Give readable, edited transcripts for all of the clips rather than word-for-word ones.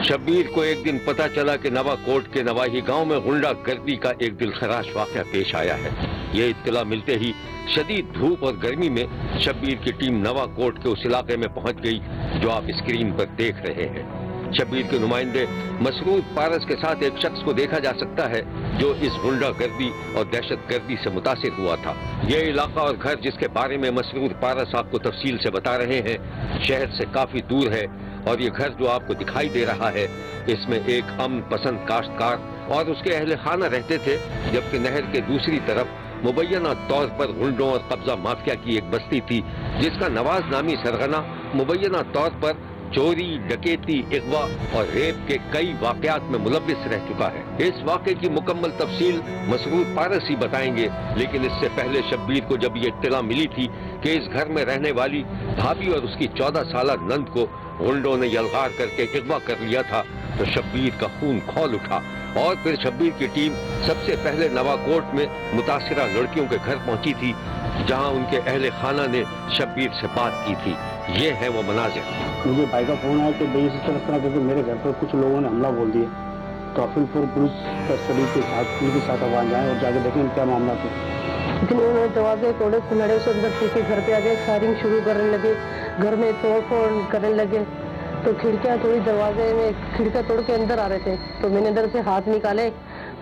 शब्बीर को एक दिन पता चला कि नवाकोट के नवाही गांव में गुंडागर्दी का एक दिलखराश वाकया पेश आया है। ये इत्तला मिलते ही शदीद धूप और गर्मी में शब्बीर की टीम नवाकोट के उस इलाके में पहुंच गई जो आप स्क्रीन पर देख रहे हैं। शब्बीर के नुमाइंदे मसरूर पारस के साथ एक शख्स को देखा जा सकता है जो इस गुंडागर्दी और दहशतगर्दी से मुतासिर हुआ था। ये इलाका और घर जिसके बारे में मसरूर पारस आपको तफसील से बता रहे हैं, शहर से काफी दूर है और ये घर जो आपको दिखाई दे रहा है, इसमें एक अमन पसंद काश्तकार और उसके अहले खाना रहते थे, जबकि नहर के दूसरी तरफ मुबैना तौर पर गुंडों और कब्जा माफिया की एक बस्ती थी जिसका नवाज नामी सरगना मुबैना तौर पर चोरी, डकैती, अगवा और रेप के कई वाकयात में मुलव्विस रह चुका है। इस वाक़े की मुकम्मल तफसील मसरूर पारस ही बताएंगे, लेकिन इससे पहले शब्बीर को जब ये इत्तला मिली थी कि इस घर में रहने वाली भाभी और उसकी 14 साला नंद को गुंडों ने यलगार करके अगवा कर लिया था, तो शब्बीर का खून खौल उठा और फिर शब्बीर की टीम सबसे पहले नवाकोट में मुतासिरा लड़कियों के घर पहुंची थी, जहां उनके अहले खाना ने शब्बीर से बात की थी। ये है वो मनाजिर। मुझे भाई का फोन आया कि भाई इस तरह करके मेरे घर पर कुछ लोगों ने हमला बोल दिया, तो अफीलपुर पुलिस कस्टडी के साथ वहाँ जाएँ और जाके देखें क्या मामला था। लेकिन उन्होंने दरवाजे तोड़े, कुल्हड़े से अंदर पीछे घर पे आ गए, फायरिंग शुरू करने लगे, घर में तोड़ फोड़ करने लगे। तो खिड़कियाँ तोड़ी, दरवाजे में खिड़कियाँ तोड़ के अंदर आ रहे थे, तो मैंने अंदर से हाथ निकाले,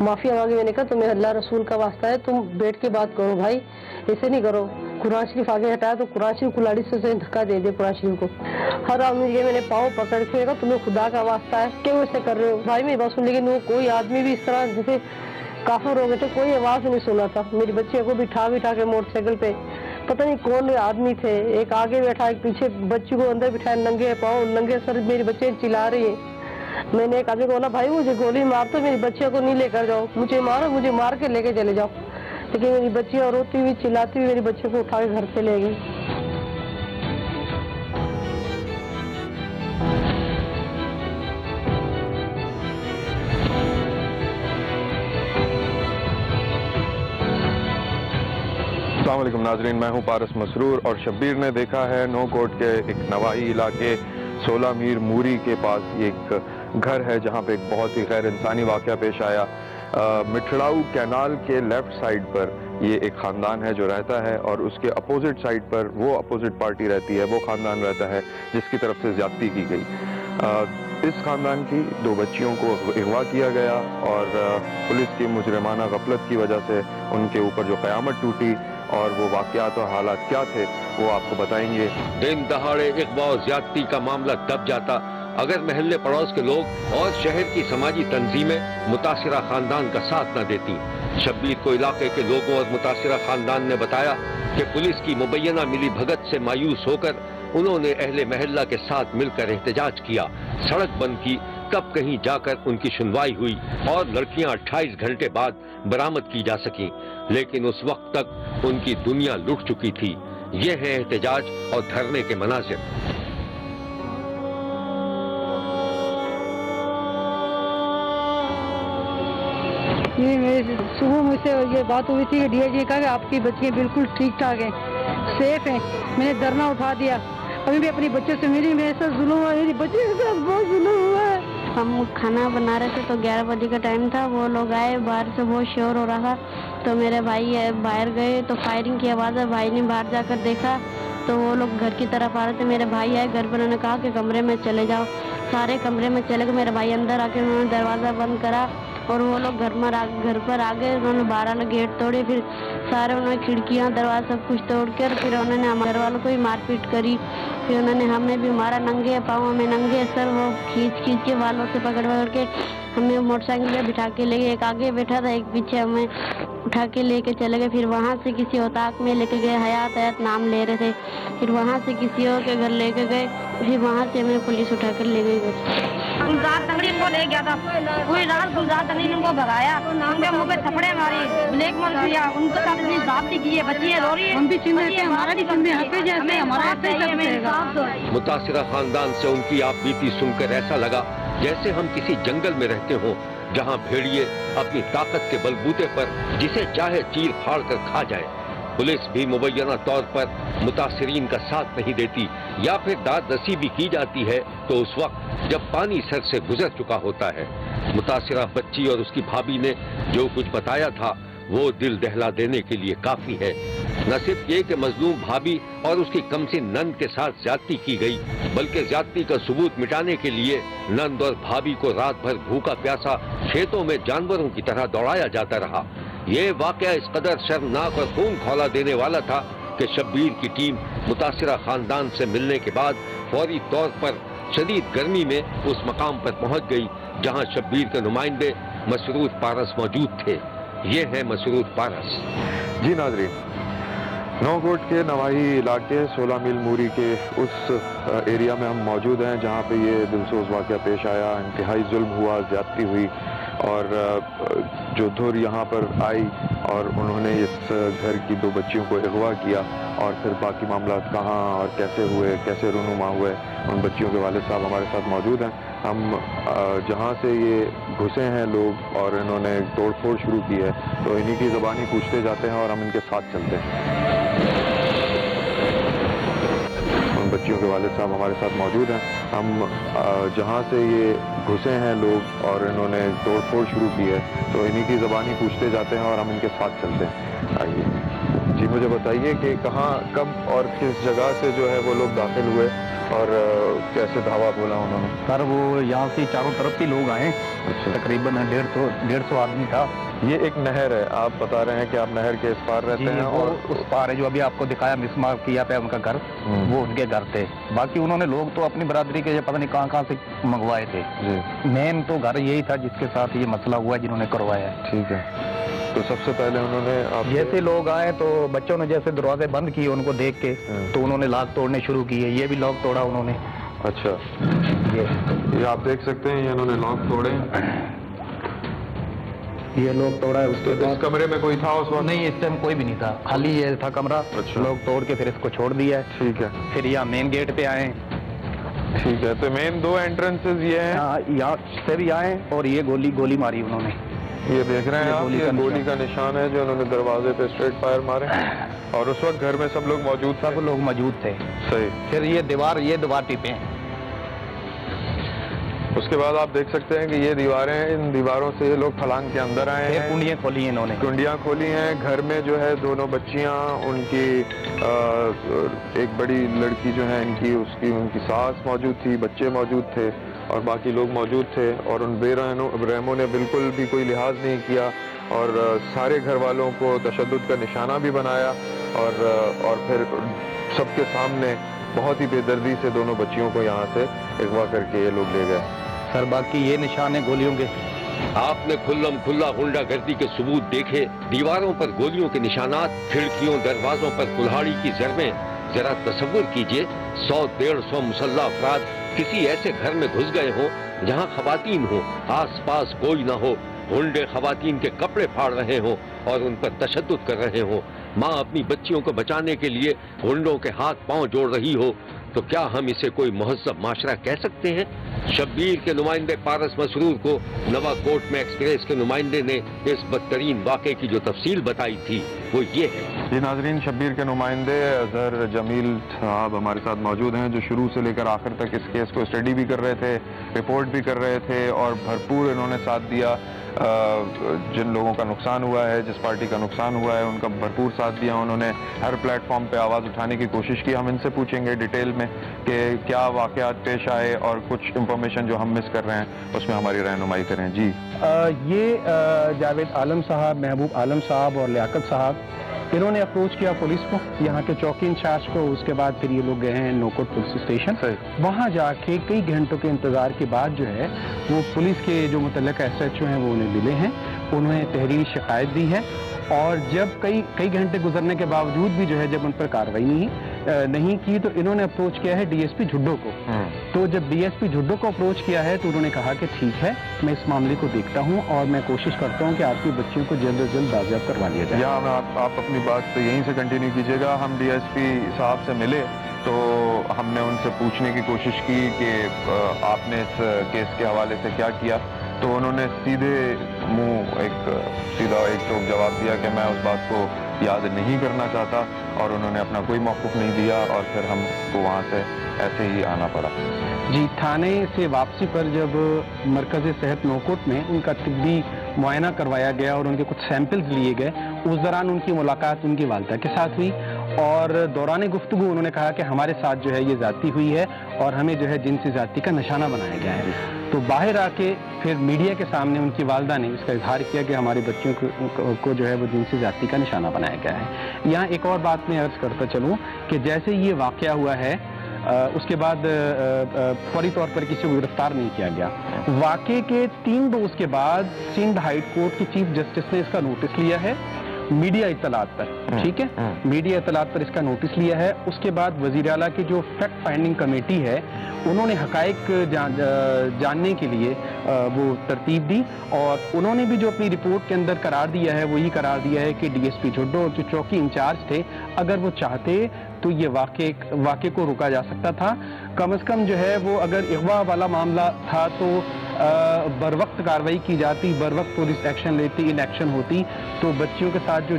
माफिया मांगी। मैंने कहा तुम्हें अल्लाह रसूल का वास्ता है, तुम बैठ के बात करो भाई, ऐसे नहीं करो। कुरान शरीफ आगे हटाया तो कुरान शरीफ कुल्हाड़ी से धक्का दे दे कुरान शरीफ को। हर आदमी मैंने पाँव पकड़ के कहा तुम्हें खुदा का वास्ता है, क्यों ऐसे कर रहे हो भाई? मेरी बात सुन, लेकिन वो कोई आदमी भी इस तरह जैसे काफिर हो गए थे, कोई आवाज नहीं सुना था। मेरे बच्चे को बिठा के मोटरसाइकिल पे, पता नहीं कौन आदमी थे, एक आगे बैठा एक पीछे, बच्ची को अंदर बिठाया, नंगे पाँव नंगे सर, मेरे बच्चे चिल्ला रही है। मैंने एक आदमी को बोला भाई मुझे गोली मार तो मेरी बच्चियों को नहीं लेकर जाओ, मुझे मार के लेके चले जाओ। लेकिन मेरी बच्चियाँ रोती हुई चिल्लाती हुई मेरी बच्चे को उठा के घर पे ले गई। अस्सलाम वालेकुम नाजरीन, मैं हूं पारस मसरूर और शब्बीर ने देखा है नौकोट के एक नवाही इलाके 16 मीर मूरी के पास एक घर है जहां पे एक बहुत ही गैर इंसानी वाक़या पेश आया। मिठड़ाऊ कैनाल के लेफ्ट साइड पर ये एक ख़ानदान है जो रहता है और उसके अपोजिट साइड पर वो अपोजिट पार्टी रहती है, वो ख़ानदान रहता है जिसकी तरफ से ज़्यादती की गई। इस ख़ानदान की 2 बच्चियों को अगवा किया गया और पुलिस की मुजरिमाना गफलत की वजह से उनके ऊपर जो क़यामत टूटी और वो वाक़यात और हालात क्या थे वो आपको बताएंगे। दिन दहाड़े अगवा और ज़्यादती का मामला दब जाता अगर महल्ले पड़ोस के लोग और शहर की समाजी तंजीमें मुतासिरा खानदान का साथ न देती। शब्बीर को इलाके के लोगों और मुतासिरा खानदान ने बताया कि पुलिस की मुबैना मिली भगत से मायूस होकर उन्होंने अहले महल्ला के साथ मिलकर एहतजाज किया, सड़क बंद की, तब कहीं जाकर उनकी सुनवाई हुई और लड़कियां 28 घंटे बाद बरामद की जा सकीं, लेकिन उस वक्त तक उनकी दुनिया लुट चुकी थी। ये है एहतजाज और धरने के मनाजिर। ये मेरे सुबह मुझसे ये बात हुई थी कि डीआईजी कहा कि आपकी बच्चियाँ बिल्कुल ठीक ठाक हैं, सेफ हैं। मैंने धरना उठा दिया, अभी भी अपनी बच्चों से मिली, मेरे साथ जुल्म हुआ, मेरी बच्ची के साथ बहुत जुल्म हुआ है। हम खाना बना रहे थे तो 11 बजे का टाइम था, वो लोग आए, बाहर से बहुत शोर हो रहा था, तो मेरे भाई बाहर गए तो फायरिंग की आवाज़ है। भाई ने बाहर जाकर देखा तो वो लोग घर की तरफ आ रहे थे। मेरे भाई आए घर पर, उन्होंने कहा कि कमरे में चले जाओ, सारे कमरे में चले गए। मेरे भाई अंदर आके उन्होंने दरवाज़ा बंद करा और वो लोग घर पर आ गए, उन्होंने 12 गेट तोड़े, फिर सारे उन्होंने खिड़कियाँ दरवाजा सब कुछ तोड़ कर फिर उन्होंने हमारे घर वालों को ही मारपीट करी। फिर उन्होंने हमें भी मारा, नंगे पाँव हमें नंगे सर वो खींच के बालों से पकड़ के हमें मोटरसाइकिल पे बिठा के ले गए। एक आगे बैठा था, एक पीछे, हमें उठा के लेके चले गए। फिर वहाँ से किसी औताक में लेके गए, हयात नाम ले रहे थे, फिर वहाँ से किसी और के घर लेके गए, फिर वहाँ से हमें पुलिस उठा कर ले गई। गुलजार तंगड़ी को ले गया था, पूरी रात गुलजार तंगड़ी ने उनको भगाया, उनके मुंह पे थप्पड़े मारे, ब्लैक मेल किया, उनके साथ इतनी जाती की है, बच्ची रो रही है, हम भी चिंता है, हमारा भी चिंता है, जैसे हमारा मुतासिरा खानदान से उनकी आप बीती सुनकर ऐसा लगा जैसे हम किसी जंगल में रहते हों जहां भेड़िए अपनी ताकत के बलबूते पर जिसे चाहे चीर फाड़ कर खा जाए। पुलिस भी मुबैना तौर पर मुतासिरीन का साथ नहीं देती या फिर दाद रसी भी की जाती है तो उस वक्त जब पानी सर से गुजर चुका होता है। मुतासिरा बच्ची और उसकी भाभी ने जो कुछ बताया था वो दिल दहला देने के लिए काफी है। न सिर्फ ये कि मजलूम भाभी और उसकी कमसिन नंद के साथ ज्यादती की गई, बल्कि ज्यादती का सबूत मिटाने के लिए नंद और भाभी को रात भर भूखा प्यासा खेतों में जानवरों की तरह दौड़ाया जाता रहा। ये वाकया इस कदर शर्मनाक और खून खौला देने वाला था कि शब्बीर की टीम मुतासिरा खानदान से मिलने के बाद फौरी तौर पर शदीद गर्मी में उस मकाम पर पहुंच गई जहां शब्बीर के नुमाइंदे मसरूर पारस मौजूद थे। ये है मसरूर पारस। जी नाज़रीन, नौकोट के नवाही इलाके 16 मील मूरी के उस एरिया में हम मौजूद हैं जहां पे ये दिलसोज वाक़या पेश आया। इंतहाई जुल्म हुआ, ज़्यादती हुई और जो धुर यहाँ पर आई और उन्होंने इस घर की 2 बच्चियों को अगवा किया और फिर बाकी मामला कहाँ और कैसे हुए, कैसे रूनुमा हुए, उन बच्चियों के वालिद साहब हमारे साथ मौजूद हैं। हम जहाँ से ये घुसे हैं लोग और इन्होंने तोड़ फोड़ शुरू की है तो इन्हीं की ज़बानी पूछते जाते हैं और हम इनके साथ चलते हैं। उन बच्चियों के वालिद साहब हमारे साथ मौजूद हैं। हम जहाँ से ये घुसे हैं लोग और इन्होंने तोड़ फोड़ शुरू की है तो इन्हीं की ज़बानी पूछते जाते हैं और हम इनके साथ चलते हैं। आइए जी, मुझे बताइए कि कहाँ, कब और किस जगह से जो है वो लोग दाखिल हुए और कैसे धावा बोला उन्होंने? सर वो यहाँ से चारों तरफ से लोग आए, तकरीबन 150 आदमी था। ये एक नहर है, आप बता रहे हैं कि आप नहर के इस पार रहते हैं और और उस पार है जो अभी आपको दिखाया मिसमार किया पे उनका घर, वो उनके घर थे। बाकी उन्होंने लोग तो अपनी बरादरी के पता नहीं कहाँ से मंगवाए थे। मेन तो घर यही था जिसके साथ ये मसला हुआ है, जिन्होंने करवाया है। ठीक है, तो सबसे पहले उन्होंने जैसे लोग आए तो बच्चों ने जैसे दरवाजे बंद किए उनको देख के तो उन्होंने लॉक तोड़ने शुरू किए। ये भी लॉक तोड़ा उन्होंने। अच्छा, ये आप देख सकते हैं, ये उन्होंने लॉक तोड़े, ये लोग तोड़ा है। उसके तो इस कमरे में कोई था उस वक्त? नहीं, इस टाइम कोई भी नहीं था, खाली ये था कमरा। अच्छा। लोग तोड़ के फिर इसको छोड़ दिया है। ठीक है, फिर यहाँ मेन गेट पे आए। ठीक है, तो मेन 2 एंट्रेंसेस ये हैं। यहाँ से भी आए और ये गोली मारी उन्होंने। ये देख रहे हैं आप, ये गोली का निशान निशान है जो उन्होंने दरवाजे पे स्ट्रेट फायर मारे और उस वक्त घर में सब लोग मौजूद थे? सब लोग मौजूद थे। सही। फिर ये दीवार टिपे। उसके बाद आप देख सकते हैं कि ये दीवारें हैं, इन दीवारों से ये लोग फलांग के अंदर आए हैं। कुंडियाँ खोली हैं इन्होंने। कुंडियाँ खोली हैं। घर में जो है 2 बच्चियाँ, उनकी एक बड़ी लड़की जो है इनकी, उनकी सास मौजूद थी, बच्चे मौजूद थे और बाकी लोग मौजूद थे और उन बेरहमों ने बिल्कुल भी कोई लिहाज नहीं किया और सारे घर वालों को तशद्दुद का निशाना भी बनाया और फिर सबके सामने बहुत ही बेदर्दी से 2 बच्चियों को यहाँ से अगवा करके ये लोग ले गए। सर बाकी ये निशान है गोलियों के। आपने खुल्लम खुल्ला गुंडागर्दी के सबूत देखे, दीवारों पर गोलियों के निशानात, खिड़कियों दरवाजों पर कुल्हाड़ी की जरबें। जरा तसव्वुर कीजिए 100-150 मुसल्ला अफराद किसी ऐसे घर में घुस गए हों जहां खवातीन हो, आस पास कोई ना हो, गुंडे खवातीन के कपड़े फाड़ रहे हों और उन पर तशद्दुद कर रहे हों, माँ अपनी बच्चियों को बचाने के लिए गुंडों के हाथ पांव जोड़ रही हो, तो क्या हम इसे कोई मुहज़्ज़ब माशरा कह सकते हैं? शब्बीर के नुमाइंदे पारस मसरूर को नवाकोट में एक्सप्रेस के नुमाइंदे ने इस बदतरीन वाक़े की जो तफसील बताई थी वो ये है। जी नाज़रीन, शब्बीर के नुमाइंदे अज़हर जमील साहब हमारे साथ मौजूद हैं जो शुरू से लेकर आखिर तक इस केस को स्टडी भी कर रहे थे, रिपोर्ट भी कर रहे थे और भरपूर इन्होंने साथ दिया। जिन लोगों का नुकसान हुआ है, जिस पार्टी का नुकसान हुआ है, उनका भरपूर साथ दिया उन्होंने। हर प्लेटफॉर्म पे आवाज़ उठाने की कोशिश की। हम इनसे पूछेंगे डिटेल में कि क्या वाक़यात पेश आए और कुछ इंफॉर्मेशन जो हम मिस कर रहे हैं उसमें हमारी रहनुमाई करें। जी ये जावेद आलम साहब, महबूब आलम साहब और लियाकत साहब, इन्होंने अप्रोच किया पुलिस को, यहाँ के चौकी इंचार्ज को। उसके बाद फिर ये लोग गए हैं नौकोट पुलिस स्टेशन। वहाँ जाके कई घंटों के इंतजार के बाद जो है वो पुलिस के जो मुतल्लिक़ SHO हैं वो उन्हें मिले हैं, उन्होंने तहरीरी शिकायत दी है और जब कई घंटे गुजरने के बावजूद भी जो है जब उन पर कार्रवाई नहीं की तो इन्होंने अप्रोच किया है DSP झुड्डो को। तो जब DSP झुड्डो को अप्रोच किया है तो उन्होंने कहा कि ठीक है, मैं इस मामले को देखता हूं और मैं कोशिश करता हूं कि आपकी बच्चियों को जल्द से जल्द बाजियाब करवा लिया जाए। यहाँ आप अपनी बात यहीं से कंटिन्यू कीजिएगा। हम DSP साहब से मिले तो हमने उनसे पूछने की कोशिश की कि आपने इस केस के हवाले से क्या किया, तो उन्होंने सीधे मुंह एक टोक जवाब दिया कि मैं उस बात को याद नहीं करना चाहता और उन्होंने अपना कोई मौक़िफ़ नहीं दिया और फिर हमको वहाँ से ऐसे ही आना पड़ा। जी, थाने से वापसी पर जब मरकज़ सेहत नौकोट में उनका तिब्बी मुआयना करवाया गया और उनके कुछ सैंपल्स लिए गए, उस दौरान उनकी मुलाकात उनकी वालिदा के साथ हुई और दौरान गुफ्तगू उन्होंने कहा कि हमारे साथ जो है ये ज़्यादती हुई है और हमें जो है जिनसी ज़्यादती का निशाना बनाया गया है। तो बाहर आके फिर मीडिया के सामने उनकी वालिदा ने इसका इजहार किया कि हमारे बच्चों को जो है वो जिनसी ज़्यादती का निशाना बनाया गया है। यहाँ एक और बात मैं अर्ज़ करता चलूँ कि जैसे ये वाक़या हुआ है उसके बाद फौरी तौर पर किसी को गिरफ्तार नहीं किया गया। वाक़े के 3 रोज़ के बाद सिंध हाई कोर्ट की चीफ जस्टिस ने इसका नोटिस लिया है मीडिया इत्तलात पर, ठीक है, मीडिया इत्तलात पर इसका नोटिस लिया है। उसके बाद वज़ीर आला की जो फैक्ट फाइंडिंग कमेटी है उन्होंने हक़ाइक़ जानने के लिए वो तरतीब दी और उन्होंने भी जो अपनी रिपोर्ट के अंदर करार दिया है वो ये करार दिया है कि डीएसपी झुड्डो जो चौकी इंचार्ज थे, अगर वो चाहते तो ये वाक़े को रोका जा सकता था। कम से कम जो है वो अगर अगवा वाला मामला था तो बर वक्त कार्रवाई की जाती, बर वक्त पुलिस एक्शन लेती, इन एक्शन होती तो बच्चियों के साथ जो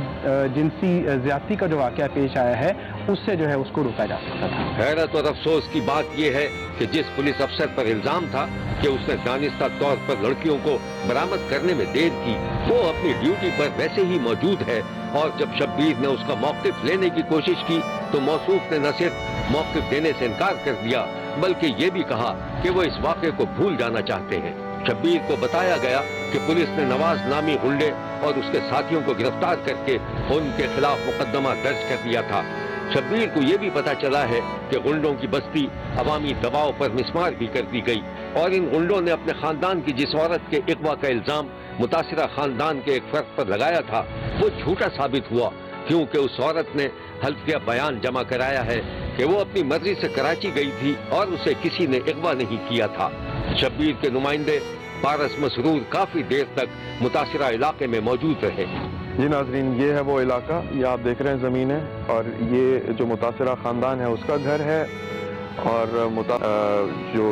जिनसी ज़्यादती का जो वाक़या पेश आया है उससे जो है उसको रोका जा सकता था। हैरत और अफसोस की बात यह है कि जिस पुलिस अफसर पर इल्जाम था कि उसने दानिस्ता तौर पर लड़कियों को बरामद करने में देर की, वो अपनी ड्यूटी पर वैसे ही मौजूद है और जब शब्बीर ने उसका मौक़िफ़ लेने की कोशिश की तो मौसूफ ने न सिर्फ मौक़िफ़ देने से इनकार कर दिया बल्कि ये भी कहा कि वो इस वाक़े को भूल जाना चाहते हैं। शब्बीर को बताया गया कि पुलिस ने नवाज नामी गुंडे और उसके साथियों को गिरफ्तार करके उनके खिलाफ मुकदमा दर्ज कर दिया था। शब्बीर को ये भी पता चला है कि गुंडों की बस्ती अवामी दबाव पर मिसमार भी कर दी गई और इन गुंडों ने अपने खानदान की जिस औरत के अगवा का इल्जाम मुतासिरा खानदान के एक फर्द पर लगाया था वो झूठा साबित हुआ, क्योंकि उस औरत ने हल्फिया बयान जमा कराया है कि वो अपनी मर्जी से कराची गई थी और उसे किसी ने अगवा नहीं किया था। शब्बीर के नुमाइंदे पारस मसरूर काफी देर तक मुतासिरा इलाके में मौजूद रहे। जी नाजरीन, ये है वो इलाका, ये आप देख रहे हैं ज़मीनें और ये जो मुतासिरा ख़ानदान है उसका घर है और जो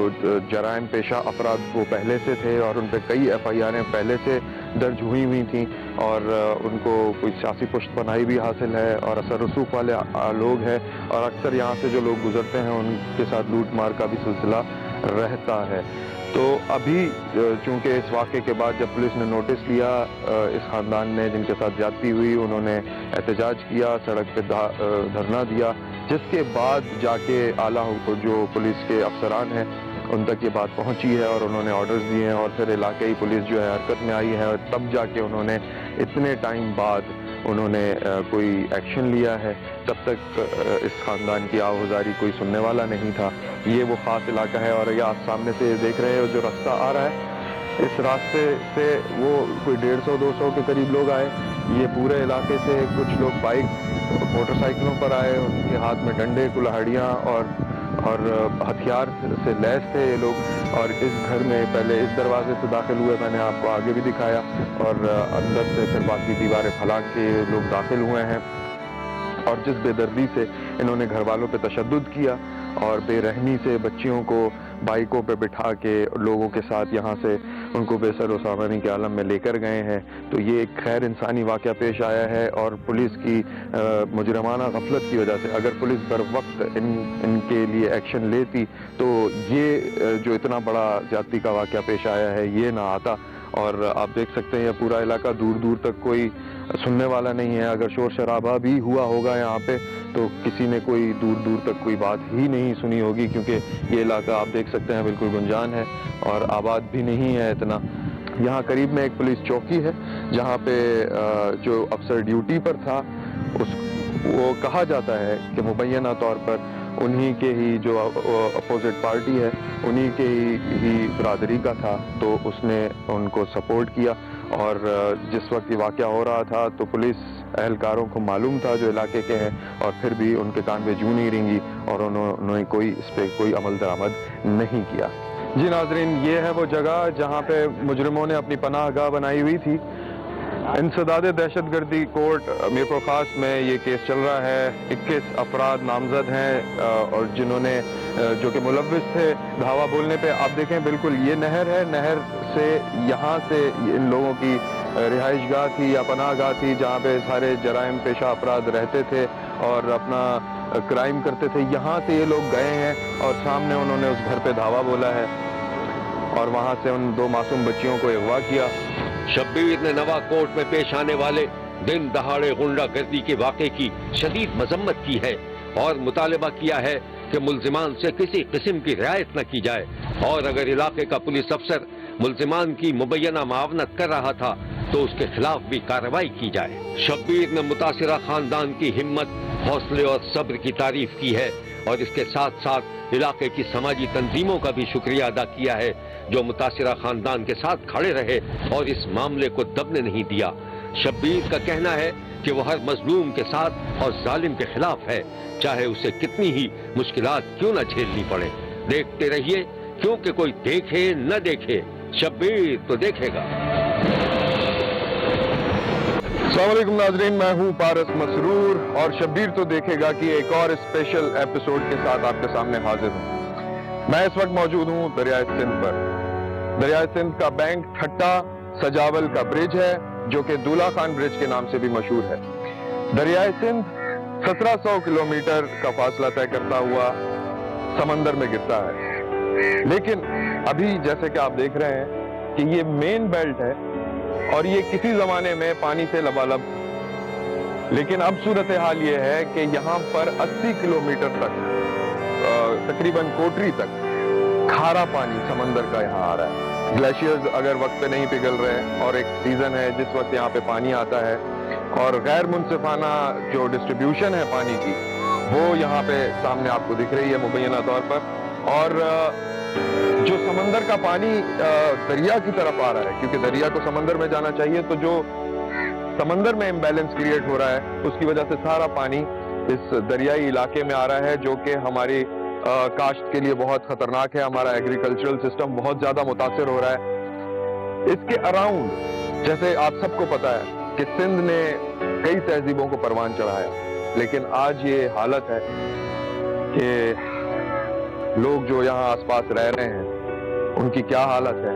जराइम पेशा अफराद वो पहले से थे और उन पर कई FIR पहले से दर्ज हुई थी और उनको कोई सियासी पुष्ट पनाही भी हासिल है और असर रसूख वाले लोग हैं और अक्सर यहाँ से जो लोग गुजरते हैं उनके साथ लूट मार का भी सिलसिला रहता है। तो अभी चूँकि इस वाक़े के बाद जब पुलिस ने नोटिस लिया इस ख़ानदान ने जिनके साथ ज्यादती हुई, उन्होंने एहतजाज किया, सड़क पे धरना दिया, जिसके बाद जाके आला जो पुलिस के अफसरान हैं उन तक ये बात पहुंची है और उन्होंने ऑर्डर्स दिए हैं और फिर इलाकाई पुलिस जो है हरकत में आई है और तब जाके उन्होंने इतने टाइम बाद उन्होंने कोई एक्शन लिया है। तब तक इस ख़ानदान की आवाज़ारी कोई सुनने वाला नहीं था। ये वो ख़ास इलाका है और ये आप सामने से देख रहे हो जो रास्ता आ रहा है, इस रास्ते से वो कोई 150-200 के करीब लोग आए। ये पूरे इलाके से कुछ लोग बाइक मोटरसाइकिलों पर आए, उनके हाथ में डंडे कुल्हाड़ियाँ और हथियार से लैस थे ये लोग और इस घर में पहले इस दरवाजे से दाखिल हुए, मैंने आपको आगे भी दिखाया, और अंदर से फिर बाकी दीवारें फैला के लोग दाखिल हुए हैं और जिस बेदर्दी से इन्होंने घर वालों पे तशद्दुद किया और बेरहमी से बच्चियों को बाइकों पे बिठा के लोगों के साथ यहाँ से उनको बेसर सामानी के आलम में लेकर गए हैं, तो ये एक खैर इंसानी वाक़या पेश आया है। और पुलिस की मुजरमाना गफलत की वजह से अगर पुलिस बर वक्त इनके लिए एक्शन लेती तो ये जो इतना बड़ा ज्यादती का वाक़या पेश आया है ये ना आता। और आप देख सकते हैं ये पूरा इलाका दूर दूर तक कोई सुनने वाला नहीं है। अगर शोर शराबा भी हुआ होगा यहाँ पे तो किसी ने कोई दूर दूर तक कोई बात ही नहीं सुनी होगी, क्योंकि ये इलाका आप देख सकते हैं बिल्कुल गुंजान है और आबाद भी नहीं है इतना। यहाँ करीब में एक पुलिस चौकी है जहाँ पे जो अफसर ड्यूटी पर था वो कहा जाता है कि मुबैना तौर पर उन्हीं के ही जो अपोजिट पार्टी है उन्हीं के ही बरादरी का था, तो उसने उनको सपोर्ट किया। और जिस वक्त ये वाक़या हो रहा था तो पुलिस एहलकारों को मालूम था जो इलाके के हैं और फिर भी उनके कान पे जूं नहीं रेंगी और उन्होंने कोई इस पर कोई अमल दरामद नहीं किया। जी नाजरीन, ये है वो जगह जहाँ पे मुजरिमों ने अपनी पनाहगाह बनाई हुई थी। इंसदाद दहशतगर्दी कोर्ट मीरपुर खास में ये केस चल रहा है। 21 अफराद नामजद हैं और जिन्होंने जो कि मुलव्विस थे धावा बोलने पे। आप देखें बिल्कुल ये नहर है, नहर से यहाँ से इन लोगों की رہائش گاہ تھی یا پناہ گاہ تھی جہاں پہ سارے جرائم پیشہ افراد رہتے تھے اور اپنا کرائم کرتے تھے. یہاں سے یہ لوگ گئے ہیں اور سامنے انہوں نے اس گھر پہ دھاوا بولا ہے اور وہاں سے ان 2 معصوم بچیوں کو اغوا کیا. شبیر نے نوا کوٹ میں پیش آنے والے دن دہاڑے غنڈہ گردی کے واقعے کی شدید مذمت کی ہے اور مطالبہ کیا ہے کہ ملزمان سے کسی قسم کی رعایت نہ کی جائے اور اگر علاقے کا پولیس افسر ملزمان کی مبینہ معاونت کر رہا تھا تو اس کے خلاف بھی کارروائی کی جائے. شبیر نے متاثرہ خاندان کی ہمت، حوصلے اور صبر کی تعریف کی ہے اور اس کے ساتھ ساتھ علاقے کی سماجی تنظیموں کا بھی شکریہ ادا کیا ہے جو متاثرہ خاندان کے ساتھ کھڑے رہے اور اس معاملے کو دبنے نہیں دیا. شبیر کا کہنا ہے کہ وہ ہر مظلوم کے ساتھ اور ظالم کے خلاف ہے، چاہے اسے کتنی ہی مشکلات کیوں نہ جھیلنی پڑے. دیکھتے رہیے، کیونکہ کوئی دیکھے نہ دیکھے شبیر تو دیکھے گا. السلام علیکم ناظرین، میں ہوں پارس مسرور اور شبیر تو دیکھے گا کہ ایک اور اسپیشل ایپیسوڈ کے ساتھ آپ کے سامنے حاضر ہوں. میں اس وقت موجود ہوں دریائے سندھ پر. دریائے سندھ کا بینک ٹھٹا سجاول کا برج ہے جو کہ دولہ خان برج کے نام سے بھی مشہور ہے. دریائے سندھ 1700 کلومیٹر کا فاصلہ طے کرتا ہوا سمندر میں گرتا ہے، لیکن ابھی جیسے کہ آپ دیکھ رہے ہیں کہ یہ مین بیلٹ ہے اور یہ کسی زمانے میں پانی سے لبالب، لیکن اب صورتحال یہ ہے کہ یہاں پر 80 کلومیٹر تک تقریباً کوٹری تک کھارا پانی سمندر کا یہاں آ رہا ہے. گلیشیئرز اگر وقت پہ نہیں پگھل رہے اور ایک سیزن ہے جس وقت یہاں پہ پانی آتا ہے اور غیر منصفانہ جو ڈسٹریبیوشن ہے پانی کی وہ یہاں پہ سامنے آپ کو دکھ رہی ہے مبینہ طور پر. اور جو سمندر کا پانی دریا کی طرف آ رہا ہے، کیونکہ دریا کو سمندر میں جانا چاہیے، تو جو سمندر میں امبیلنس کریٹ ہو رہا ہے اس کی وجہ سے سارا پانی اس دریائی علاقے میں آ رہا ہے جو کہ ہماری کاشت کے لیے بہت خطرناک ہے. ہمارا ایگریکلچرل سسٹم بہت زیادہ متاثر ہو رہا ہے. اس کے اراؤنڈ جیسے آپ سب کو پتا ہے کہ سندھ نے کئی تہذیبوں کو پروان چڑھایا، لیکن آج یہ حالت ہے کہ لوگ جو یہاں آس پاس رہ رہے ہیں ان کی کیا حالت ہے،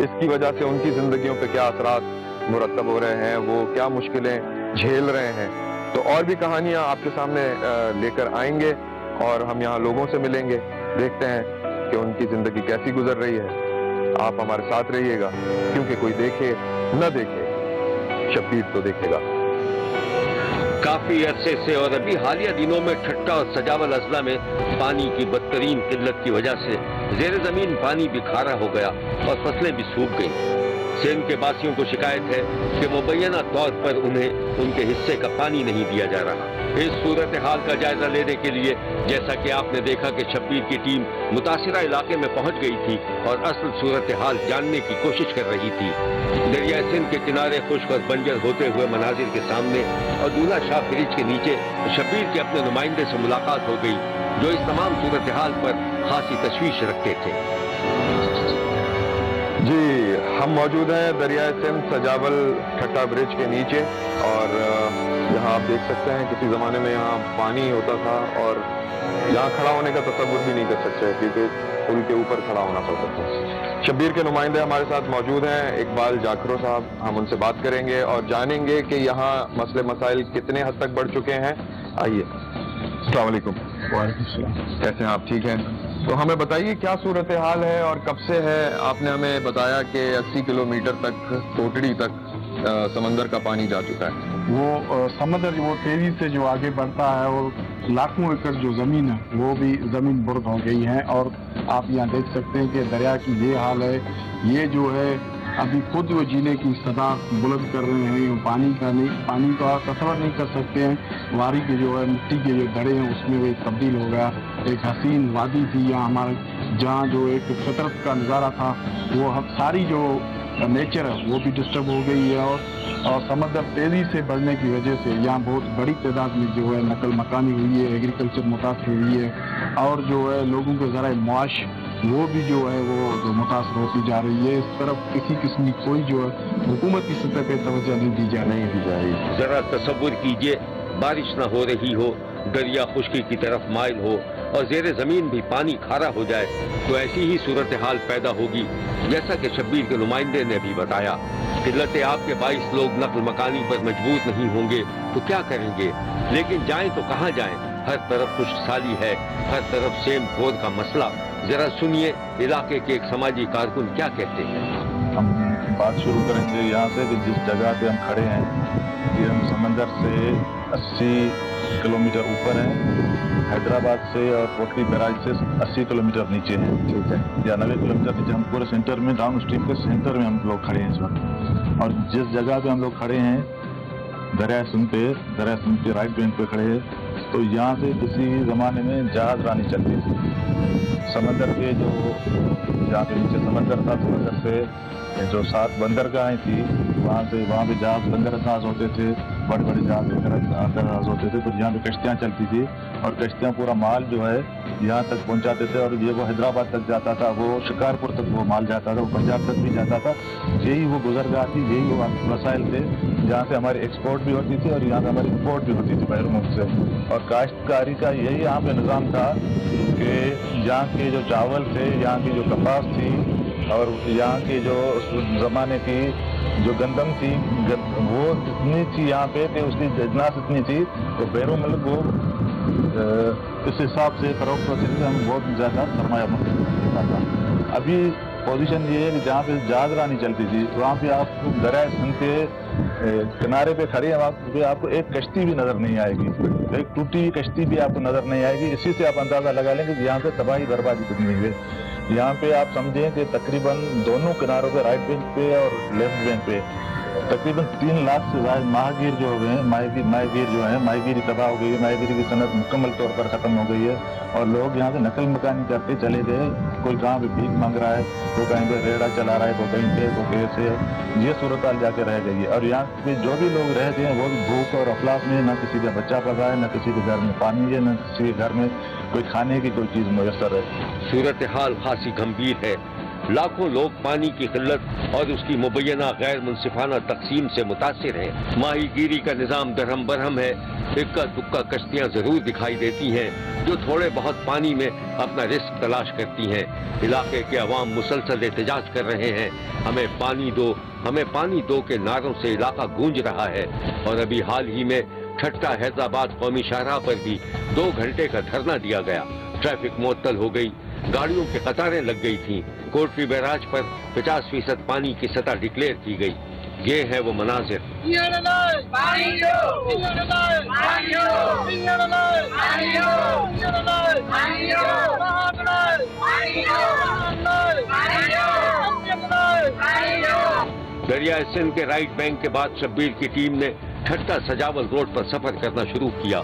اس کی وجہ سے ان کی زندگیوں پہ کیا اثرات مرتب ہو رہے ہیں، وہ کیا مشکلیں جھیل رہے ہیں. تو اور بھی کہانیاں آپ کے سامنے لے کر آئیں گے اور ہم یہاں لوگوں سے ملیں گے، دیکھتے ہیں کہ ان کی زندگی کیسی گزر رہی ہے. آپ ہمارے ساتھ رہیے گا کیونکہ کوئی دیکھے نہ دیکھے شبیر تو دیکھے گا. کافی عرصے سے اور ابھی حالیہ دنوں میں ٹھٹا اور سجاول اضلاع میں پانی کی بدترین قلت کی وجہ سے زیر زمین پانی بھی کھارا ہو گیا اور فصلیں بھی سوکھ گئیں. سندھ کے باسیوں کو شکایت ہے کہ مبینہ طور پر انہیں ان کے حصے کا پانی نہیں دیا جا رہا. اس صورتحال کا جائزہ لینے کے لیے جیسا کہ آپ نے دیکھا کہ شبیر کی ٹیم متاثرہ علاقے میں پہنچ گئی تھی اور اصل صورتحال جاننے کی کوشش کر رہی تھی. دریائے سندھ کے کنارے خشک اور بنجر ہوتے ہوئے مناظر کے سامنے اور دولہ شاہ برج کے نیچے شبیر کے اپنے نمائندے سے ملاقات ہو گئی جو اس تمام صورتحال پر خاصی تشویش رکھتے تھے. جی، ہم موجود ہیں دریائے سندھ سجاول ٹھٹا برج کے نیچے اور یہاں آپ دیکھ سکتے ہیں کسی زمانے میں یہاں پانی ہوتا تھا اور یہاں کھڑا ہونے کا تصور بھی نہیں کر سکتے کیونکہ پل کے اوپر کھڑا ہونا پڑتا تھا. شبیر کے نمائندے ہمارے ساتھ موجود ہیں، اقبال جاکرو صاحب. ہم ان سے بات کریں گے اور جانیں گے کہ یہاں مسئلے مسائل کتنے حد تک بڑھ چکے ہیں. آئیے. السلام علیکم. وعلیکم السلام. کیسے ہیں آپ؟ ٹھیک ہیں. تو ہمیں بتائیے کیا صورتحال ہے اور کب سے ہے؟ آپ نے ہمیں بتایا کہ 80 کلومیٹر تک کوٹڑی تک سمندر کا پانی جا چکا ہے. وہ سمندر وہ تیزی سے جو آگے بڑھتا ہے اور لاکھوں ایکڑ جو زمین ہے وہ بھی زمین برد ہو گئی ہے. اور آپ یہاں دیکھ سکتے ہیں کہ دریا کی یہ حال ہے. یہ جو ہے ابھی خود وہ جینے کی سطح بلند کر رہے ہیں. پانی کا تصور نہیں کر سکتے ہیں. واری کے جو ہے مٹی کے جو دڑے ہیں اس میں وہ تبدیل ہو گیا. ایک حسین وادی تھی یہاں ہمارے، جہاں جو ایک فطرت کا نظارہ تھا وہ ساری جو نیچر ہے وہ بھی ڈسٹرب ہو گئی ہے. اور سمندر تیزی سے بڑھنے کی وجہ سے یہاں بہت بڑی تعداد میں جو ہے نقل مکانی ہوئی ہے، ایگریکلچر متاثر ہوئی ہے اور جو ہے لوگوں کے ذرائع معاش وہ بھی جو ہے وہ متاثر ہوتی جا رہی ہے. اس طرف کسی قسم کی کوئی جو ہے حکومت کی سطح پہ توجہ نہیں دی جا رہی. ذرا تصور کیجئے بارش نہ ہو رہی ہو، دریا خشکی کی طرف مائل ہو اور زیر زمین بھی پانی کھارا ہو جائے تو ایسی ہی صورتحال پیدا ہوگی جیسا کہ شبیر کے نمائندے نے بھی بتایا. किल्लत आपके 22 लोग नकल मकानी पर मजबूर नहीं होंगे तो क्या करेंगे? लेकिन जाएं तो कहाँ जाएं? हर तरफ खुशहाली है, हर तरफ सेम खोद का मसला। जरा सुनिए इलाके के एक समाजी कारकुन क्या कहते हैं। हम बात शुरू करेंगे यहाँ से कि जिस जगह पे हम खड़े हैं ये हम समंदर से 80 किलोमीटर ऊपर हैं, हैदराबाद से और कोटली बैराज से 80 किलोमीटर नीचे हैं, ठीक है, या 90 किलोमीटर नीचे। हम पूरे सेंटर में, डाउन स्ट्रीम के सेंटर में हम लोग खड़े हैं इस वक्त। और जिस जगह पे हम लोग खड़े हैं दरिया सिंध के राइट बैंक पे खड़े हैं, तो यहाँ से किसी ज़माने में जहाज रानी चलती थी। समंदर के जो जहाँ पे नीचे समंदर था, समंदर से जो 7 बंदरगाहें थी वहाँ पे जहाज बंदरगाह होते थे, बड़े बड़े जहाज बंदरगाह होते थे। तो यहाँ पे कश्तियाँ चलती थी और कश्तियाँ पूरा माल जो है यहाँ तक पहुँचाते थे और ये वो हैदराबाद तक जाता था, वो शिकारपुर तक वो माल जाता था, वो पंजाब तक भी जाता था। यही वो गुजरगाह थी, यही वो वसाइल थे जहाँ से हमारी एक्सपोर्ट भी होती थी और यहाँ से हमारी इम्पोर्ट भी होती थी बाहर मुल्क से। और काश्तकारी का यही यहाँ पे निज़ाम था कि यहाँ के जो चावल थे, यहाँ की जो कपास थी और यहाँ की जो उस ज़माने की जो गंदम थी वो इतनी थी यहाँ पे कि उसकी जजनास इतनी थी तो बैरून मुल्क वो इस हिसाब से फरोख्त होती थी। हम बहुत ज़्यादा सरमाया मिलता था। अभी पोजीशन ये है कि जहाँ पे जहाज रानी चलती थी वहाँ पे आपको दरिया सिंध के किनारे पे खड़े हैं, आपको एक कश्ती भी नज़र नहीं आएगी, एक टूटी हुई कश्ती भी आपको नज़र नहीं आएगी। इसी से आप अंदाज़ा लगा लेंगे कि यहाँ पे तबाही बर्बादी कितनी है। यहाँ पे आप समझें कि तकरीबन दोनों किनारों पे, राइट बैंक पे और लेफ्ट बैंक पे, तकरीबन 3 लाख से ज़्यादा माहगीर जो हो गए हैं, माहगीर जो हैं, माहगीरी तबाह हो गई है, माहगीरी की सनत मुकम्मल तौर पर ख़त्म हो गई है और लोग यहाँ से नकल मकानी करके चले गए। कोई कहाँ पे भीख मांग रहा है, कोई कहीं पे रेड़ा चला रहा है, कोई कहीं पे, कोई कहीं से। ये सूरत हाल जाके रह गई है। और यहाँ पे जो भी लोग रहते हैं वो भी भूख और अफलास में, न किसी का बच्चा पल रहा है, न किसी के घर में पानी है, न किसी के घर में कोई खाने की कोई चीज़ मुयसर है। सूरत हाल खासी गंभीर है। लाखों लोग पानी की किल्लत और उसकी मुबैना गैर मुनसिफाना तकसीम से मुतासिर हैं। माहीगीरी का निज़ाम दरहम बरहम है। इक्का दुक्का कश्तियाँ ज़रूर दिखाई देती हैं जो थोड़े बहुत पानी में अपना रिस्क तलाश करती हैं। इलाके के अवाम मुसलसल एहतजाज कर रहे हैं, हमें पानी दो, हमें पानी दो के नारों से इलाका गूंज रहा है। और अभी हाल ही में ठट्टा हैदराबाद कौमी शाहराह पर भी 2 घंटे का धरना दिया गया। ट्रैफिक मुअत्तल हो गई, गाड़ियों की कतारें लग गई थीं। कोटली बैराज पर 50% पानी की सतह डिक्लेयर की गई। ये है वो मनाजिर। दरिया सिंध के राइट बैंक के बाद शब्बीर की टीम ने ठट्टा सजावल रोड पर सफर करना शुरू किया।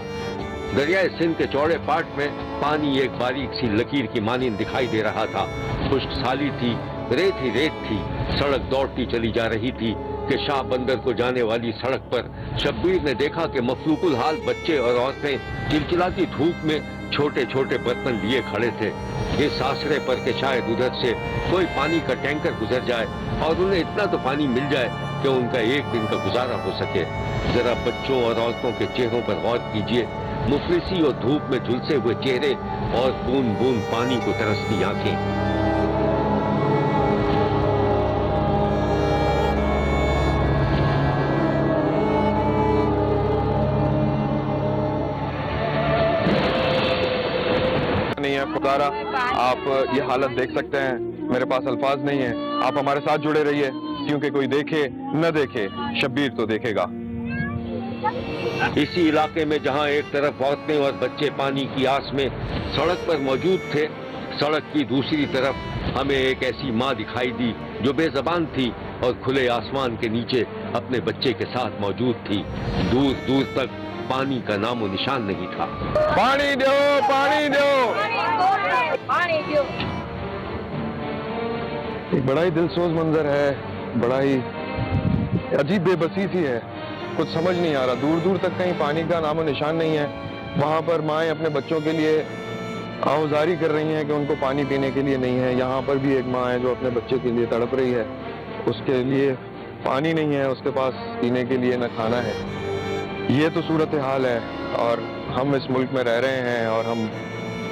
दरिया सिंध के चौड़े पार्ट में पानी एक बारीक सी लकीर की मानिंद दिखाई दे रहा था। खुश्क साली थी, रेत ही रेत थी। सड़क दौड़ती चली जा रही थी कि शाह बंदर को जाने वाली सड़क पर शब्बीर ने देखा कि मफलूकुल हाल बच्चे और औरतें चिलचिलाती धूप में छोटे छोटे बर्तन लिए खड़े थे, इस आसरे पर कि शायद उधर से कोई पानी का टैंकर गुजर जाए और उन्हें इतना तो पानी मिल जाए कि उनका एक दिन का गुजारा हो सके। जरा बच्चों और औरतों के चेहरों पर गौर कीजिए, मुफलिसी और धूप में झुलसे हुए चेहरे और बूंद बूंद पानी को तरसती आंखें। नहीं है खुदारा, आप ये हालत देख सकते हैं, मेरे पास अल्फाज नहीं है। आप हमारे साथ जुड़े रहिए क्योंकि कोई देखे न देखे शब्बीर तो देखेगा। इसी इलाके में जहां एक तरफ औरतें और बच्चे पानी की आस में सड़क पर मौजूद थे, सड़क की दूसरी तरफ हमें एक ऐसी माँ दिखाई दी जो बेज़बान थी और खुले आसमान के नीचे अपने बच्चे के साथ मौजूद थी। दूर दूर तक पानी का नामो निशान नहीं था। पानी दो, पानी दो। एक बड़ा ही दिलसोज मंजर है, बड़ा ही अजीब बेबसी सी है, कुछ समझ नहीं आ रहा। दूर दूर तक कहीं पानी का नामो निशान नहीं है। वहाँ पर माएँ अपने बच्चों के लिए आहुजारी कर रही हैं कि उनको पानी पीने के लिए नहीं है। यहाँ पर भी एक माँ है जो अपने बच्चे के लिए तड़प रही है, उसके लिए पानी नहीं है, उसके पास पीने के लिए न खाना है। ये तो सूरत हाल है और हम इस मुल्क में रह रहे हैं और हम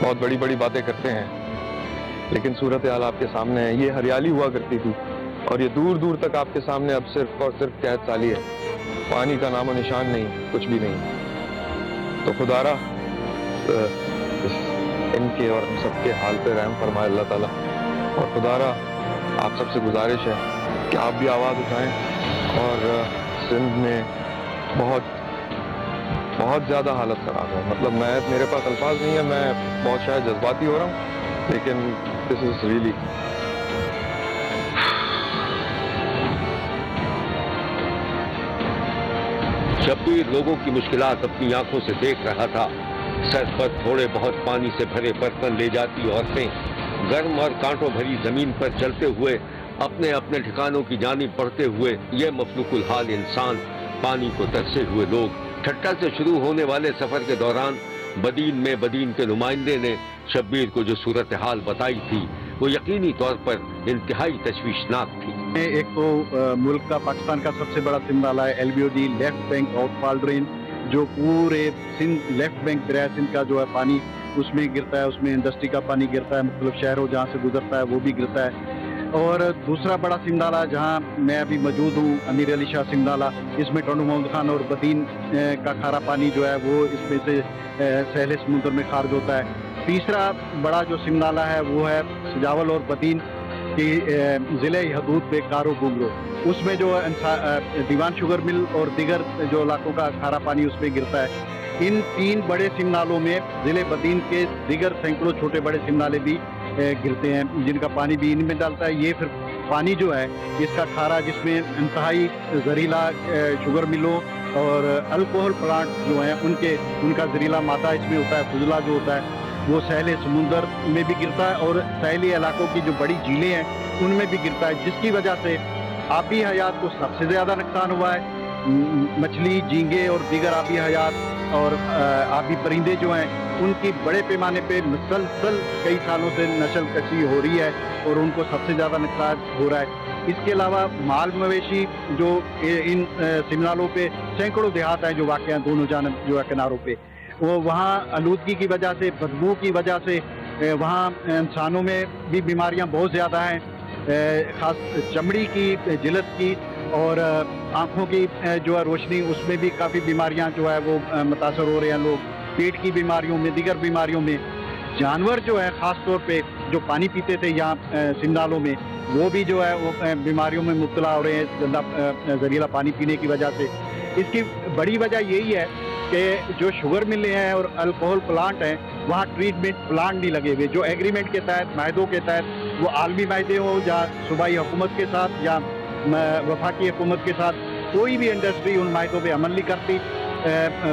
बहुत बड़ी बड़ी बातें करते हैं, लेकिन सूरत हाल आपके सामने है। ये हरियाली हुआ करती थी, اور یہ دور دور تک آپ کے سامنے اب صرف اور صرف قحط سالی ہے، پانی کا نام و نشان نہیں، کچھ بھی نہیں۔ تو خدا را ان کے اور ہم سب کے حال پہ رحم فرمائے اللہ تعالیٰ، اور خدا را آپ سب سے گزارش ہے کہ آپ بھی آواز اٹھائیں۔ اور سندھ میں بہت زیادہ حالت خراب ہے، مطلب میرے پاس الفاظ نہیں ہے، میں بہت شاید جذباتی ہو رہا ہوں، لیکن دس از ریئلی شبیر لوگوں کی مشکلات اپنی آنکھوں سے دیکھ رہا تھا۔ سر پر تھوڑے بہت پانی سے بھرے برتن لے جاتی عورتیں گرم اور کانٹوں بھری زمین پر چلتے ہوئے اپنے اپنے ٹھکانوں کی جانب بڑھتے ہوئے، یہ مفلوق الحال انسان، پانی کو ترسے ہوئے لوگ۔ ٹھٹا سے شروع ہونے والے سفر کے دوران بدین میں بدین کے نمائندے نے شبیر کو جو صورتحال بتائی تھی وہ یقینی طور پر انتہائی تشویشناک تھی۔ ایک تو ملک کا، پاکستان کا سب سے بڑا سندھ نالہ ہے LBOD، لیفٹ بینک آؤٹ فال ڈرین، جو پورے سندھ لیفٹ بینک دریائے سندھ کا جو ہے پانی اس میں گرتا ہے، اس میں انڈسٹری کا پانی گرتا ہے، مختلف شہروں جہاں سے گزرتا ہے وہ بھی گرتا ہے۔ اور دوسرا بڑا سندھ نالہ جہاں میں ابھی موجود ہوں، امیر علی شاہ سندھ نالہ، اس میں ٹنڈو محمد خان اور بدین کا کھارا پانی جو ہے وہ اس میں سے ساحل سمندر میں خارج ہوتا ہے۔ تیسرا بڑا جو سندھ نالہ ہے وہ ہے سجاول اور بدین کی ضلع حدود پہ کارو بنگلو، اس میں جو دیوان شوگر مل اور دیگر جو علاقوں کا کھارا پانی اس میں گرتا ہے۔ ان تین بڑے سندھ نالوں میں ضلع بدین کے دیگر سینکڑوں چھوٹے بڑے سندھ نالے بھی گرتے ہیں، جن کا پانی بھی ان میں ڈالتا ہے۔ یہ پھر پانی جو ہے اس کا کھارا، جس میں انتہائی زہریلا شوگر ملوں اور الکوہل پلانٹ جو ہیں ان کا زہریلا مادہ اس میں ہوتا ہے، فضلہ جو ہوتا ہے وہ ساحل سمندر میں بھی گرتا ہے، اور ساحلی علاقوں کی جو بڑی جھیلیں ہیں ان میں بھی گرتا ہے، جس کی وجہ سے آبی حیات کو سب سے زیادہ نقصان ہوا ہے۔ مچھلی، جھینگے اور دیگر آبی حیات اور آبی پرندے جو ہیں ان کی بڑے پیمانے پہ مسلسل کئی سالوں سے نسل کشی ہو رہی ہے اور ان کو سب سے زیادہ نقصان ہو رہا ہے۔ اس کے علاوہ مال مویشی جو ان سندھ نالوں پہ سینکڑوں دیہات ہیں جو واقع ہیں دونوں جانب جو ہے کناروں پہ، وہ وہاں آلودگی کی وجہ سے، بدبو کی وجہ سے وہاں انسانوں میں بھی بیماریاں بہت زیادہ ہیں، خاص چمڑی کی، جلد کی اور آنکھوں کی جو ہے روشنی، اس میں بھی کافی بیماریاں جو ہے وہ متاثر ہو رہے ہیں لوگ، پیٹ کی بیماریوں میں، دیگر بیماریوں میں۔ جانور جو ہے خاص طور پہ جو پانی پیتے تھے یہاں سندھ نالوں میں، وہ بھی جو ہے وہ بیماریوں میں مبتلا ہو رہے ہیں گندا زہریلا پانی پینے کی وجہ سے۔ اس کی بڑی وجہ یہی ہے کہ جو شوگر ملیں ہیں اور الکوہل پلانٹ ہیں وہاں ٹریٹمنٹ پلانٹ نہیں لگے ہوئے، جو ایگریمنٹ کے تحت، معاہدوں کے تحت، وہ عالمی معاہدے ہوں یا صوبائی حکومت کے ساتھ یا وفاقی حکومت کے ساتھ، کوئی بھی انڈسٹری ان معاہدوں پہ عمل نہیں کرتی۔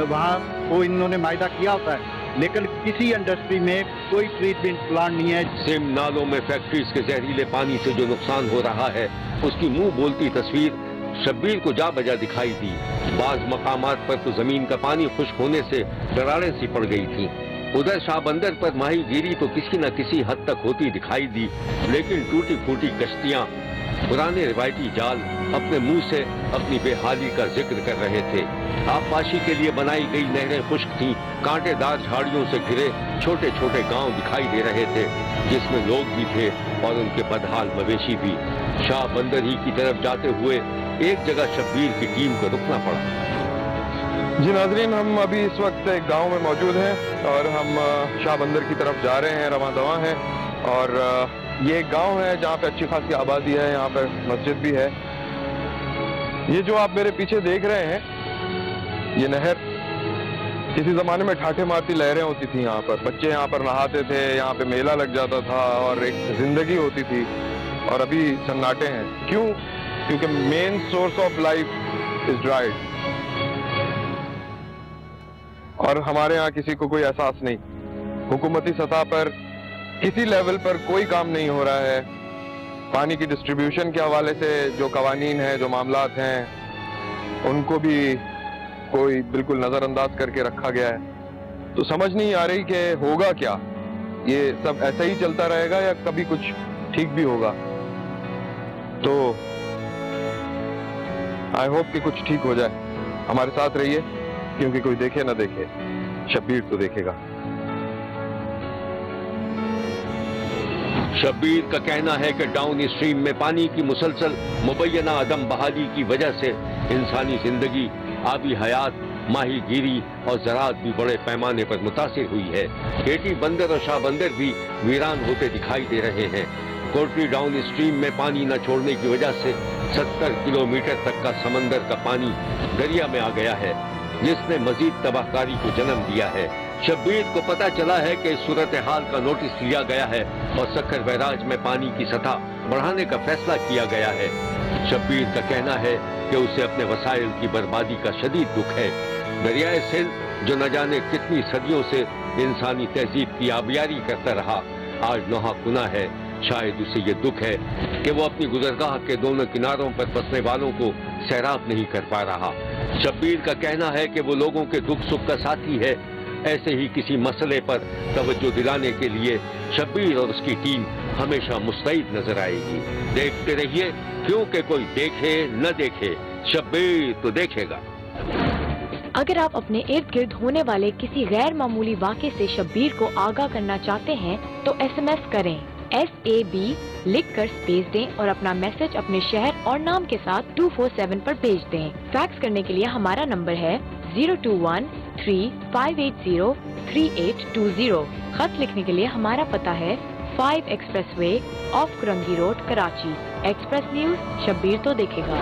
وہاں وہ انہوں نے معاہدہ کیا ہوتا ہے لیکن کسی انڈسٹری میں کوئی ٹریٹمنٹ پلانٹ نہیں ہے۔ سندھ نالوں میں فیکٹریز کے زہریلے پانی سے جو نقصان ہو رہا ہے اس کی منہ بولتی تصویر شبیر کو جا بجا دکھائی دی۔ بعض مقامات پر تو زمین کا پانی خشک ہونے سے دراڑیں سی پڑ گئی تھیں۔ ادھر شاہ بندر پر ماہی گیری تو کسی نہ کسی حد تک ہوتی دکھائی دی، لیکن ٹوٹی پھوٹی کشتیاں، پرانے روایتی جال اپنے منہ سے اپنی بے حالی کا ذکر کر رہے تھے۔ آبپاشی کے لیے بنائی گئی نہریں خشک تھیں، کانٹے دار جھاڑیوں سے گھرے چھوٹے چھوٹے گاؤں دکھائی دے رہے تھے جس میں لوگ بھی تھے اور ان کے بدحال مویشی بھی۔ شاہ بندر ہی کی طرف جاتے ہوئے ایک جگہ شبیر کی ٹیم کو رکنا پڑا۔ جی ناظرین، ہم ابھی اس وقت ایک گاؤں میں موجود ہیں اور ہم شاہ بندر کی طرف جا رہے ہیں، رواں دواں ہیں، اور یہ ایک گاؤں ہے جہاں پہ اچھی خاصی آبادی ہے، یہاں پر مسجد بھی ہے۔ یہ جو آپ میرے پیچھے دیکھ رہے ہیں یہ نہر کسی زمانے میں ٹھاٹھے مارتی لہریں ہوتی تھیں، یہاں پر بچے یہاں پر نہاتے تھے، یہاں پہ میلہ لگ جاتا تھا اور ایک زندگی ہوتی تھی، اور ابھی سناٹے ہیں۔ کیوں؟ کیونکہ main source of life is dried, اور ہمارے ہاں کسی کو کوئی احساس نہیں، حکومتی سطح پر کسی لیول پر کوئی کام نہیں ہو رہا ہے۔ پانی کی ڈسٹریبیوشن کے حوالے سے جو قوانین ہیں، جو معاملات ہیں، ان کو بھی کوئی بالکل نظر انداز کر کے رکھا گیا ہے۔ تو سمجھ نہیں آ رہی کہ ہوگا کیا، یہ سب ایسا ہی چلتا رہے گا یا کبھی کچھ ٹھیک بھی ہوگا۔ تو آئی ہوپ کہ کچھ ٹھیک ہو جائے۔ ہمارے ساتھ رہیے، کیونکہ کوئی دیکھے نہ دیکھے، شبیر تو دیکھے گا۔ शब्बीर का कहना है कि डाउन स्ट्रीम में पानी की मुसलसल मुबैना अदम बहाली की वजह से इंसानी जिंदगी, आबी हयात, माही गिरी और ज़राअत भी बड़े पैमाने पर मुतासिर हुई है। केटी बंदर और शाह बंदर भी वीरान होते दिखाई दे रहे हैं। कोटरी डाउन स्ट्रीम में पानी न छोड़ने की वजह से 70 किलोमीटर तक का समंदर का पानी दरिया में आ गया है, जिसने मजीद तबाहकारी को जन्म दिया है। शब्बीर को पता चला है कि इस सूरत हाल का नोटिस लिया गया है और सक्कर बैराज में पानी की सतह बढ़ाने का फैसला किया गया है। शब्बीर का कहना है कि उसे अपने वसाइल की बर्बादी का शदीद दुख है। दरियाए सिंध, जो न जाने कितनी सदियों से इंसानी तहजीब की आबियारी करता रहा, आज नोहा कुना है। शायद उसे ये दुख है कि वो अपनी गुजरगाह के दोनों किनारों पर बसने वालों को सैराब नहीं कर पा रहा। शब्बीर का कहना है कि वो लोगों के दुख सुख का साथी है। ऐसे ही किसी मसले पर तवज्जो दिलाने के लिए शब्बीर और उसकी टीम हमेशा मुस्तैद नजर आएगी। देखते रहिए, क्योंकि कोई देखे न देखे, शब्बीर तो देखेगा। अगर आप अपने इर्द गिर्द होने वाले किसी गैर मामूली वाक़े से शब्बीर को आगाह करना चाहते हैं तो SMS करें SAB लिखकर स्पेस दें और अपना मैसेज अपने शहर और नाम के साथ 247 पर भेज दें। फैक्स करने के लिए हमारा नंबर है 021-3580-3820। खत लिखने के लिए हमारा पता है 5 express way of Korangi road, Karachi. Express news, Shabbir तो देखेगा।